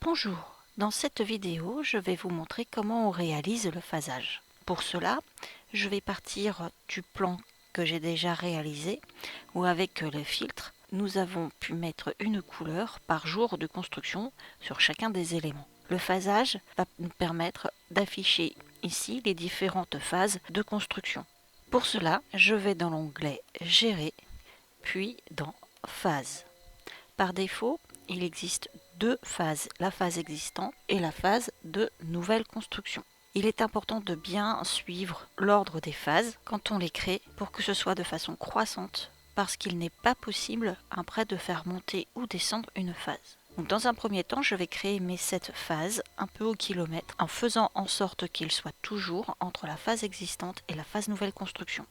Bonjour, dans cette vidéo, je vais vous montrer comment on réalise le phasage. Pour cela, je vais partir du plan que j'ai déjà réalisé, où avec le filtre, nous avons pu mettre une couleur par jour de construction sur chacun des éléments. Le phasage va nous permettre d'afficher ici les différentes phases de construction. Pour cela, je vais dans l'onglet Gérer, puis dans Phase. Par défaut, il existe deux phases, la phase existante et la phase de nouvelle construction. Il est important de bien suivre l'ordre des phases quand on les crée pour que ce soit de façon croissante, parce qu'il n'est pas possible après de faire monter ou descendre une phase. Donc dans un premier temps, je vais créer mes 7 phases un peu au kilomètre en faisant en sorte qu'ils soient toujours entre la phase existante et la phase nouvelle construction.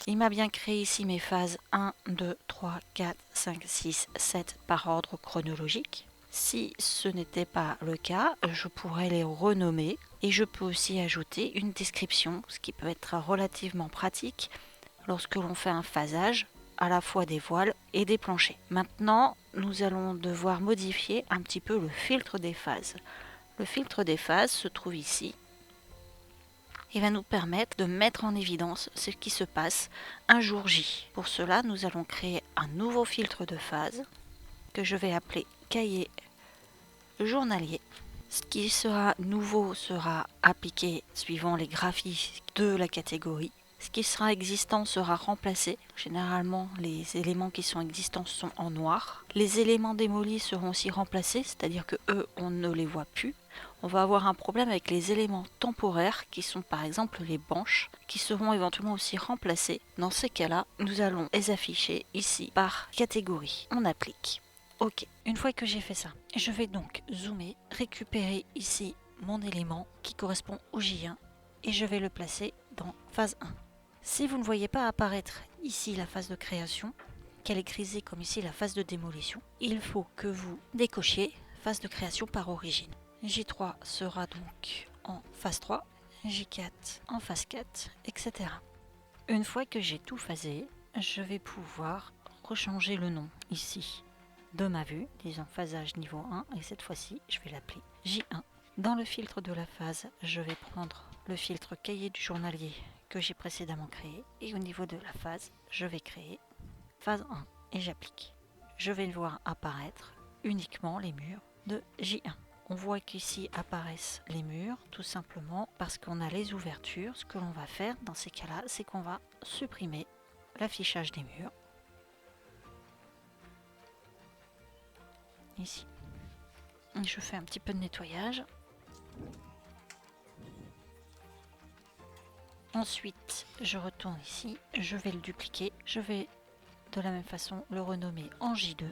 Il m'a bien créé ici mes phases 1, 2, 3, 4, 5, 6, 7 par ordre chronologique. Si ce n'était pas le cas, je pourrais les renommer et je peux aussi ajouter une description, ce qui peut être relativement pratique lorsque l'on fait un phasage à la fois des voiles et des planchers. Maintenant, nous allons devoir modifier un petit peu le filtre des phases. Le filtre des phases se trouve ici. Il va nous permettre de mettre en évidence ce qui se passe un jour J. Pour cela, nous allons créer un nouveau filtre de phase que je vais appeler cahier journalier. Ce qui sera nouveau sera appliqué suivant les graphiques de la catégorie. Ce qui sera existant sera remplacé. Généralement, les éléments qui sont existants sont en noir. Les éléments démolis seront aussi remplacés, c'est-à-dire que eux, on ne les voit plus. On va avoir un problème avec les éléments temporaires qui sont par exemple les branches qui seront éventuellement aussi remplacés. Dans ces cas-là, nous allons les afficher ici par catégorie. On applique. Ok, une fois que j'ai fait ça, je vais donc zoomer, récupérer ici mon élément qui correspond au J1 et je vais le placer dans phase 1. Si vous ne voyez pas apparaître ici la phase de création, qu'elle est grisée comme ici la phase de démolition, il faut que vous décochiez phase de création par origine. J3 sera donc en phase 3, J4 en phase 4, etc. Une fois que j'ai tout phasé, je vais pouvoir rechanger le nom ici de ma vue, disons phasage niveau 1, et cette fois-ci, je vais l'appeler J1. Dans le filtre de la phase, je vais prendre le filtre cahier du journalier que j'ai précédemment créé, et au niveau de la phase, je vais créer phase 1 et j'applique. Je vais voir apparaître uniquement les murs de J1. On voit qu'ici apparaissent les murs, tout simplement parce qu'on a les ouvertures. Ce que l'on va faire dans ces cas-là, c'est qu'on va supprimer l'affichage des murs. Ici. Je fais un petit peu de nettoyage. Ensuite, je retourne ici, je vais le dupliquer. Je vais de la même façon le renommer en J2.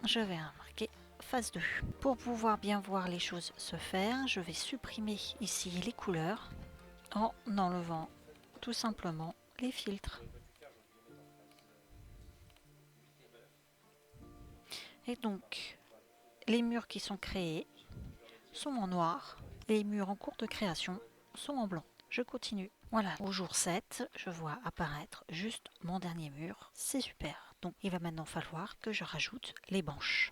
Je vais marquer phase 2. Pour pouvoir bien voir les choses se faire, je vais supprimer ici les couleurs en enlevant tout simplement les filtres. Et donc, les murs qui sont créés sont en noir, et les murs en cours de création sont en blanc. Je continue. Voilà, au jour 7, je vois apparaître juste mon dernier mur. C'est super. Donc, il va maintenant falloir que je rajoute les branches.